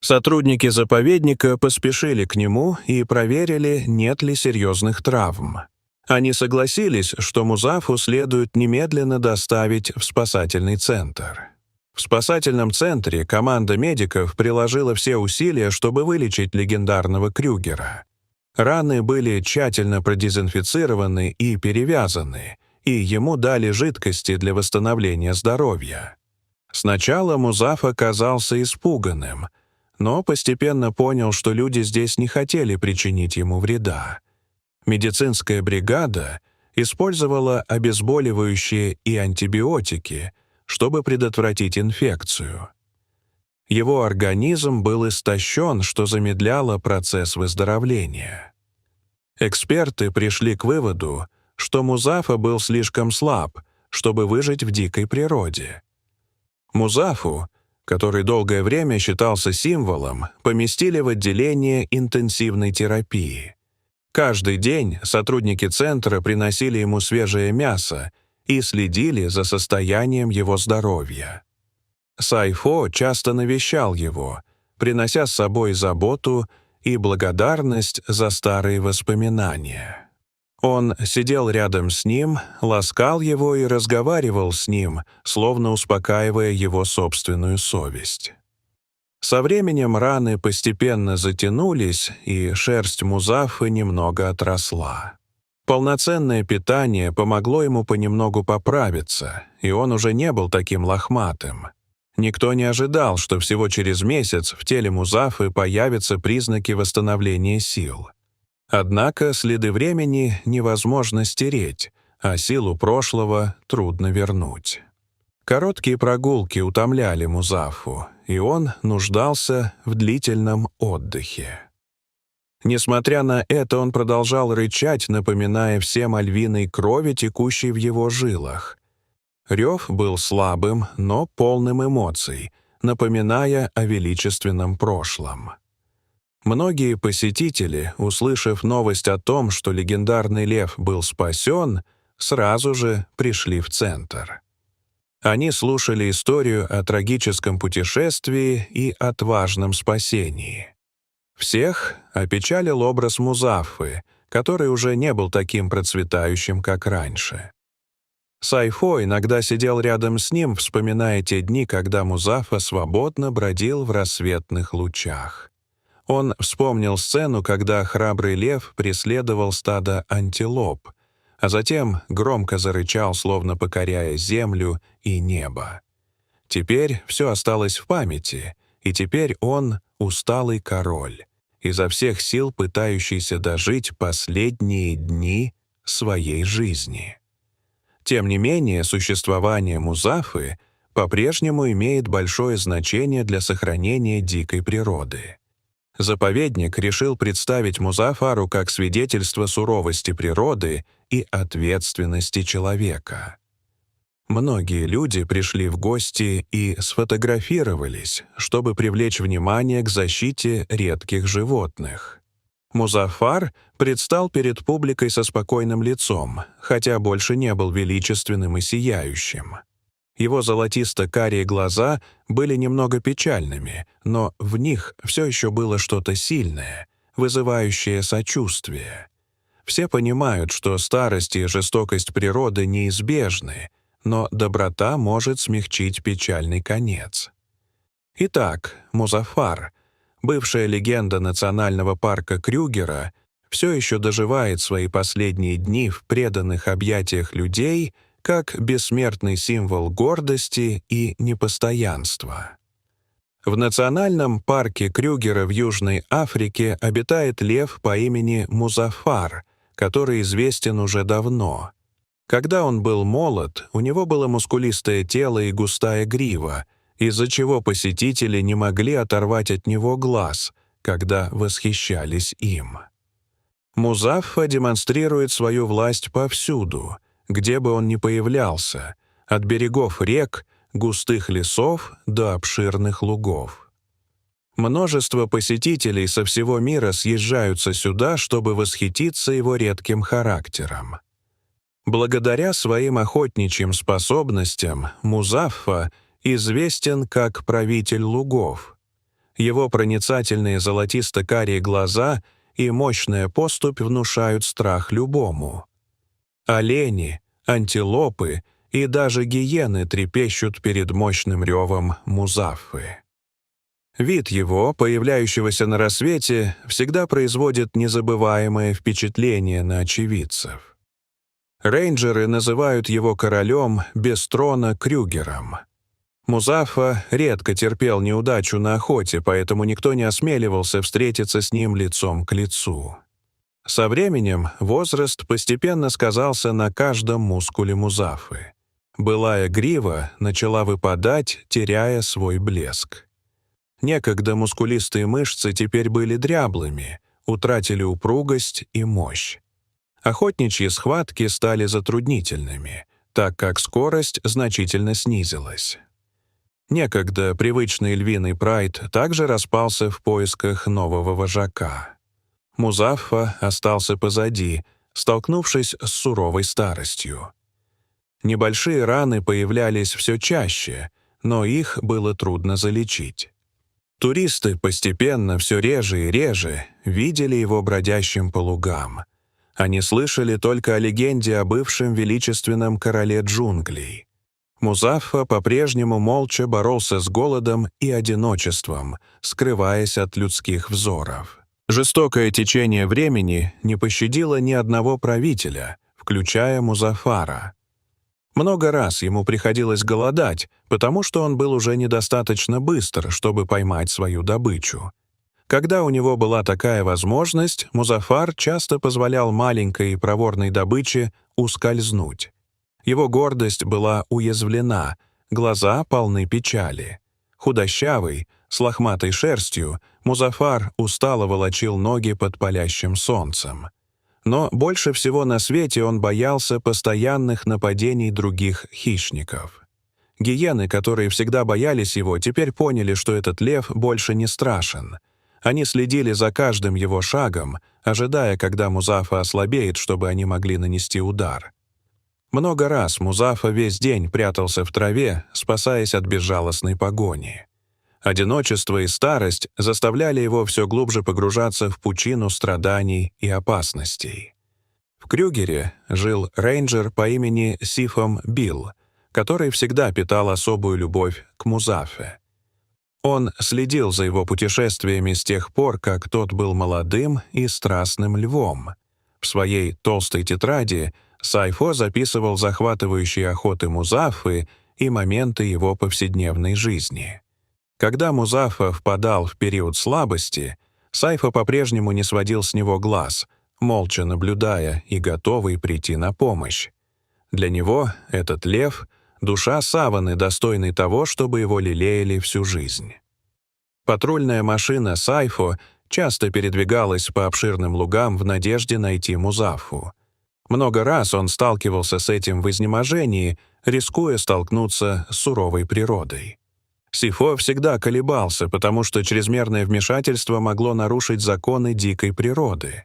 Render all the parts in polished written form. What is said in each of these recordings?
Сотрудники заповедника поспешили к нему и проверили, нет ли серьезных травм. Они согласились, что Музафу следует немедленно доставить в спасательный центр. В спасательном центре команда медиков приложила все усилия, чтобы вылечить легендарного Крюгера. Раны были тщательно продезинфицированы и перевязаны, и ему дали жидкости для восстановления здоровья. Сначала Музафа казался испуганным, но постепенно понял, что люди здесь не хотели причинить ему вреда. Медицинская бригада использовала обезболивающие и антибиотики, чтобы предотвратить инфекцию. Его организм был истощен, что замедляло процесс выздоровления. Эксперты пришли к выводу, что Музафа был слишком слаб, чтобы выжить в дикой природе. Музафу, который долгое время считался символом, поместили в отделение интенсивной терапии. Каждый день сотрудники центра приносили ему свежее мясо и следили за состоянием его здоровья. Сайфо часто навещал его, принося с собой заботу и благодарность за старые воспоминания. Он сидел рядом с ним, ласкал его и разговаривал с ним, словно успокаивая его собственную совесть. Со временем раны постепенно затянулись, и шерсть Музафы немного отросла. Полноценное питание помогло ему понемногу поправиться, и он уже не был таким лохматым. Никто не ожидал, что всего через месяц в теле Музафы появятся признаки восстановления сил. Однако следы времени невозможно стереть, а силу прошлого трудно вернуть. Короткие прогулки утомляли Музафу, и он нуждался в длительном отдыхе. Несмотря на это, он продолжал рычать, напоминая всем о львиной крови, текущей в его жилах. Рев был слабым, но полным эмоций, напоминая о величественном прошлом. Многие посетители, услышав новость о том, что легендарный лев был спасен, сразу же пришли в центр. Они слушали историю о трагическом путешествии и отважном спасении. Всех опечалил образ Музафы, который уже не был таким процветающим, как раньше. Сайфо иногда сидел рядом с ним, вспоминая те дни, когда Музафа свободно бродил в рассветных лучах. Он вспомнил сцену, когда храбрый лев преследовал стадо антилоп, а затем громко зарычал, словно покоряя землю и небо. Теперь все осталось в памяти, и теперь он — усталый король, изо всех сил пытающийся дожить последние дни своей жизни. Тем не менее, существование Музафы по-прежнему имеет большое значение для сохранения дикой природы. Заповедник решил представить Музафару как свидетельство суровости природы и ответственности человека. Многие люди пришли в гости и сфотографировались, чтобы привлечь внимание к защите редких животных. Музафар предстал перед публикой со спокойным лицом, хотя больше не был величественным и сияющим. Его золотисто-карие глаза были немного печальными, но в них все еще было что-то сильное, вызывающее сочувствие. Все понимают, что старость и жестокость природы неизбежны, но доброта может смягчить печальный конец. Итак, Музафар, бывшая легенда национального парка Крюгера, все еще доживает свои последние дни в преданных объятиях людей, как бессмертный символ гордости и непостоянства. В национальном парке Крюгера в Южной Африке обитает лев по имени Музафар, который известен уже давно. Когда он был молод, у него было мускулистое тело и густая грива, из-за чего посетители не могли оторвать от него глаз, когда восхищались им. Музаффа демонстрирует свою власть повсюду, где бы он ни появлялся, от берегов рек, густых лесов до обширных лугов. Множество посетителей со всего мира съезжаются сюда, чтобы восхититься его редким характером. Благодаря своим охотничьим способностям Музаффа известен как правитель лугов. Его проницательные золотисто-карие глаза и мощная поступь внушают страх любому. Олени, антилопы и даже гиены трепещут перед мощным ревом Музаффы. Вид его, появляющегося на рассвете, всегда производит незабываемое впечатление на очевидцев. Рейнджеры называют его королем без трона Крюгером. Музаффа редко терпел неудачу на охоте, поэтому никто не осмеливался встретиться с ним лицом к лицу. Со временем возраст постепенно сказался на каждом мускуле Музаффы. Былая грива начала выпадать, теряя свой блеск. Некогда мускулистые мышцы теперь были дряблыми, утратили упругость и мощь. Охотничьи схватки стали затруднительными, так как скорость значительно снизилась. Некогда привычный львиный прайд также распался в поисках нового вожака. Музаффа остался позади, столкнувшись с суровой старостью. Небольшие раны появлялись все чаще, но их было трудно залечить. Туристы постепенно все реже и реже видели его бродящим по лугам. Они слышали только о легенде о бывшем величественном короле джунглей. Музаффа по-прежнему молча боролся с голодом и одиночеством, скрываясь от людских взоров. Жестокое течение времени не пощадило ни одного правителя, включая Музаффара. Много раз ему приходилось голодать, потому что он был уже недостаточно быстр, чтобы поймать свою добычу. Когда у него была такая возможность, Музаффар часто позволял маленькой и проворной добыче ускользнуть. Его гордость была уязвлена, глаза полны печали. Худощавый, с лохматой шерстью, Музаффар устало волочил ноги под палящим солнцем. Но больше всего на свете он боялся постоянных нападений других хищников. Гиены, которые всегда боялись его, теперь поняли, что этот лев больше не страшен. Они следили за каждым его шагом, ожидая, когда Музаффа ослабеет, чтобы они могли нанести удар. Много раз Музаффа весь день прятался в траве, спасаясь от безжалостной погони. Одиночество и старость заставляли его все глубже погружаться в пучину страданий и опасностей. В Крюгере жил рейнджер по имени Сифом Билл, который всегда питал особую любовь к Музаффе. Он следил за его путешествиями с тех пор, как тот был молодым и страстным львом. В своей толстой тетради Сайфо записывал захватывающие охоты Музаффы и моменты его повседневной жизни. Когда Музаффа впадал в период слабости, Сайфо по-прежнему не сводил с него глаз, молча наблюдая и готовый прийти на помощь. Для него этот лев — душа саванны, достойный того, чтобы его лелеяли всю жизнь. Патрульная машина Сайфо часто передвигалась по обширным лугам в надежде найти Музаффу. Много раз он сталкивался с этим в изнеможении, рискуя столкнуться с суровой природой. Сифо всегда колебался, потому что чрезмерное вмешательство могло нарушить законы дикой природы.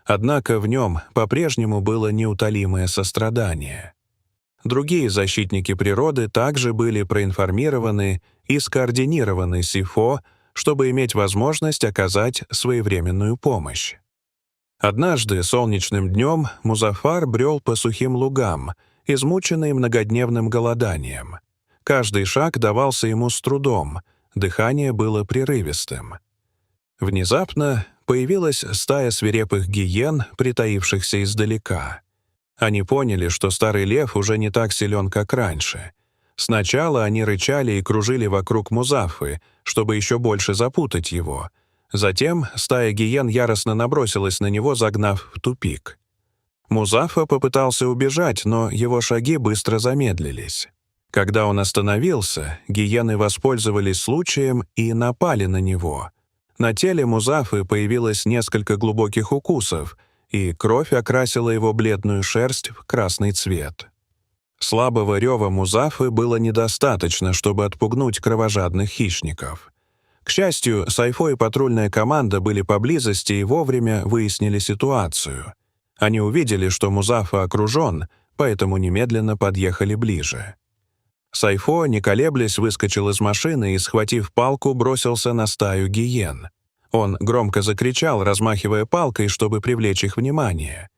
Однако в нем по-прежнему было неутолимое сострадание. Другие защитники природы также были проинформированы и скоординированы Сифо, чтобы иметь возможность оказать своевременную помощь. Однажды солнечным днем Музаффар брел по сухим лугам, измученный многодневным голоданием. Каждый шаг давался ему с трудом, дыхание было прерывистым. Внезапно появилась стая свирепых гиен, притаившихся издалека. Они поняли, что старый лев уже не так силен, как раньше. Сначала они рычали и кружили вокруг Музаффы, чтобы еще больше запутать его. Затем стая гиен яростно набросилась на него, загнав в тупик. Музаффа попытался убежать, но его шаги быстро замедлились. Когда он остановился, гиены воспользовались случаем и напали на него. На теле Музаффы появилось несколько глубоких укусов, и кровь окрасила его бледную шерсть в красный цвет. Слабого рева Музаффы было недостаточно, чтобы отпугнуть кровожадных хищников. К счастью, Сайфо и патрульная команда были поблизости и вовремя выяснили ситуацию. Они увидели, что Музаффа окружен, поэтому немедленно подъехали ближе. Сайфо, не колеблясь, выскочил из машины и, схватив палку, бросился на стаю гиен. Он громко закричал, размахивая палкой, чтобы привлечь их внимание.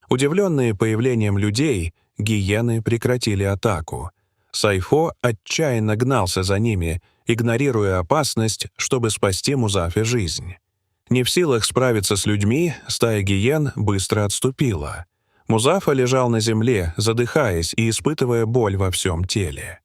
Удивленные появлением людей, гиены прекратили атаку. Сайфо отчаянно гнался за ними, игнорируя опасность, чтобы спасти Музафе жизнь. Не в силах справиться с людьми, стая гиен быстро отступила. Музафа лежал на земле, задыхаясь и испытывая боль во всем теле.